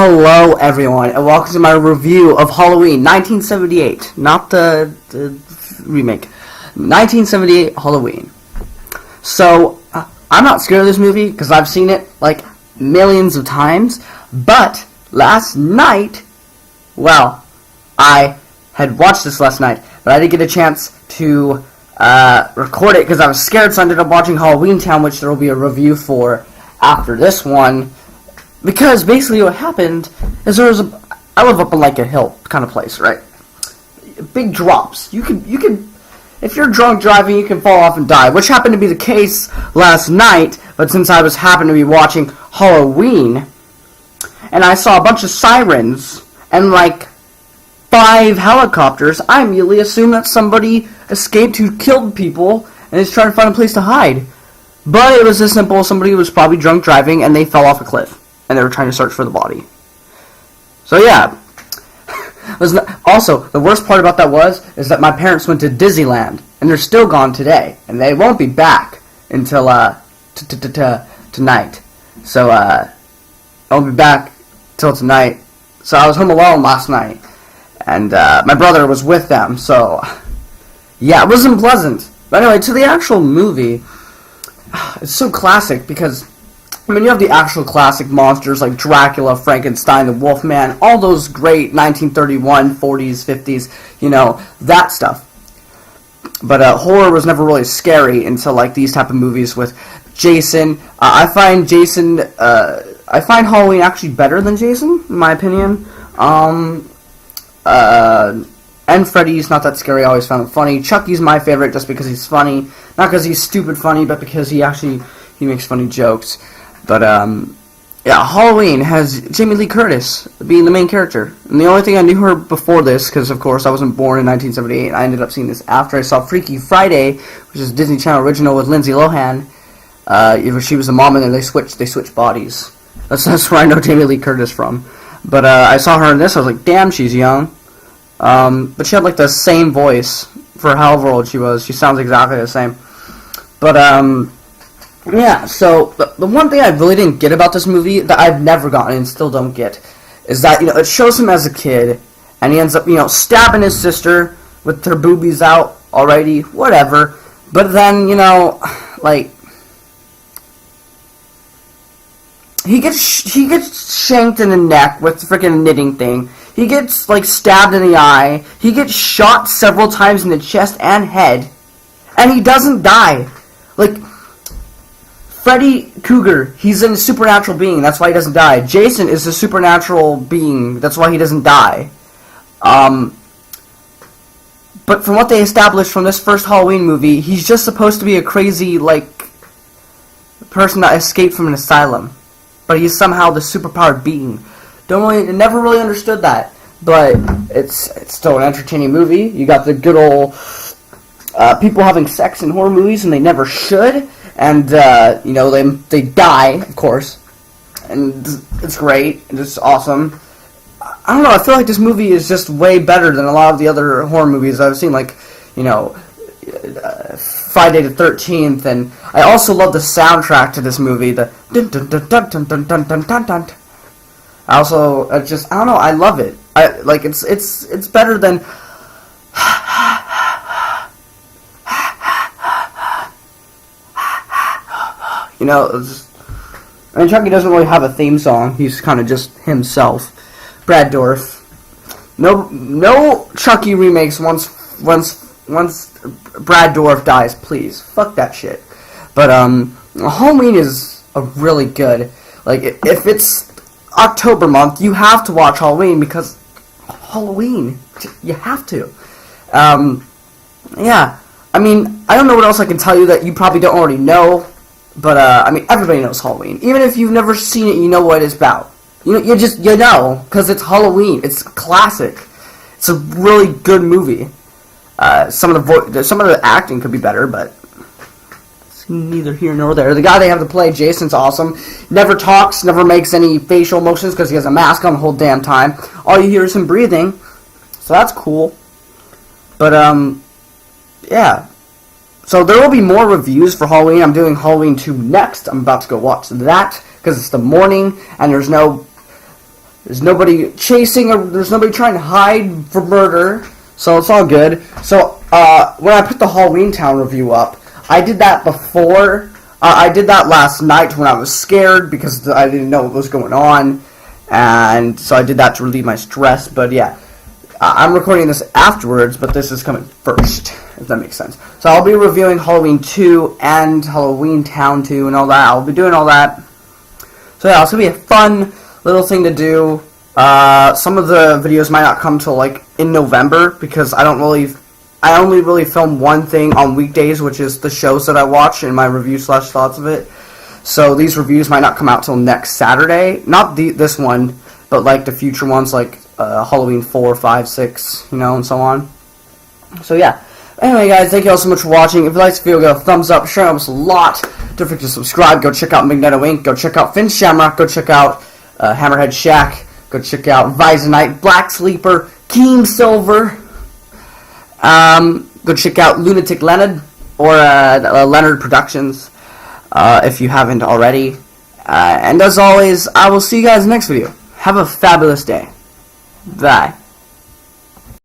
Hello everyone, and welcome to my review of Halloween 1978, not the remake, 1978 Halloween. So, I'm not scared of this movie, because I've seen it, like, millions of times, but last night, well, I had watched this last night, but I didn't get a chance to record it, because I was scared, so I ended up watching Halloween Town, which there will be a review for after this one. Because basically what happened is I live up on like a hill kind of place, right? Big drops. You can, if you're drunk driving, you can fall off and die, which happened to be the case last night, but since I happened to be watching Halloween, and I saw a bunch of sirens, and like 5 helicopters, I immediately assumed that somebody escaped who killed people, and is trying to find a place to hide. But it was as simple as somebody was probably drunk driving, and they fell off a cliff. And they were trying to search for the body. So yeah. Also, the worst part about that is that my parents went to Disneyland, and they're still gone today, and they won't be back until tonight. So I won't be back till tonight. So I was home alone last night, and my brother was with them. So yeah, it wasn't pleasant. But anyway, to the actual movie, it's so classic because, I mean, you have the actual classic monsters like Dracula, Frankenstein, the Wolfman, all those great 1931, 40s, 50s, you know, that stuff. But horror was never really scary until like these type of movies with Jason. I find Halloween actually better than Jason, in my opinion. And Freddy's not that scary. I always found him funny. Chucky's my favorite just because he's funny, not because he's stupid funny, but because he makes funny jokes. But, yeah, Halloween has Jamie Lee Curtis being the main character. And the only thing I knew her before this, because, of course, I wasn't born in 1978, I ended up seeing this after I saw Freaky Friday, which is a Disney Channel original with Lindsay Lohan. She was the mom, and then they switched bodies. That's where I know Jamie Lee Curtis from. But, I saw her in this, I was like, damn, she's young. But she had, like, the same voice for however old she was. She sounds exactly the same. But, yeah, so the one thing I really didn't get about this movie that I've never gotten and still don't get is that, you know, it shows him as a kid and he ends up, you know, stabbing his sister with her boobies out already, whatever. But then, you know, like, he gets shanked in the neck with the freaking knitting thing. He gets, like, stabbed in the eye. He gets shot several times in the chest and head. And he doesn't die. Like, Freddy Krueger, he's a supernatural being, that's why he doesn't die. Jason is a supernatural being, that's why he doesn't die. But from what they established from this first Halloween movie, he's just supposed to be a crazy, like, person that escaped from an asylum. But he's somehow the superpowered being. Never really understood that. But it's still an entertaining movie. You got the good old people having sex in horror movies, and they never should. And, you know, they die, of course, and it's great, and it's awesome. I don't know, I feel like this movie is just way better than a lot of the other horror movies I've seen, like, you know, Friday the 13th, and I also love the soundtrack to this movie, the dun-dun-dun-dun-dun-dun-dun-dun-dun. I don't know, I love it. It's better than... You know, I mean, Chucky doesn't really have a theme song. He's kind of just himself. Brad Dourif. No Chucky remakes once Brad Dourif dies, please. Fuck that shit. But Halloween is a really good. Like, if it's October month, you have to watch Halloween because Halloween. You have to. Yeah. I mean, I don't know what else I can tell you that you probably don't already know. But, I mean, everybody knows Halloween. Even if you've never seen it, you know what it's about. You know, because it's Halloween. It's classic. It's a really good movie. Some of the acting could be better, but it's neither here nor there. The guy they have to play, Jason's awesome. Never talks, never makes any facial motions because he has a mask on the whole damn time. All you hear is him breathing. So that's cool. But, yeah. So there will be more reviews for Halloween. I'm doing Halloween 2 next. I'm about to go watch that because it's the morning and there's no There's nobody chasing, or there's nobody trying to hide for murder. So it's all good. So when I put the Halloween Town review up, I did that before. I did that last night when I was scared because I didn't know what was going on. And so I did that to relieve my stress. But yeah, I'm recording this afterwards, but this is coming first, if that makes sense. So I'll be reviewing Halloween 2 and Halloween Town 2 and all that. I'll be doing all that. So yeah, it's going to be a fun little thing to do. Some of the videos might not come till like in November because I only really film one thing on weekdays, which is the shows that I watch and my review/thoughts of it. So these reviews might not come out till next Saturday. Not this one, but like the future ones, like Halloween 4, 5, 6, you know, and so on. So yeah. Anyway, guys, thank you all so much for watching. If you like this video, give it a thumbs up. Share us a lot. Don't forget to subscribe. Go check out Magneto Inc. Go check out Finn Shamrock. Go check out Hammerhead Shack. Go check out Visonite, Black Sleeper, Keem Silver. Go check out Lunatic Leonard or Leonard Productions if you haven't already. And as always, I will see you guys next video. Have a fabulous day. Bye.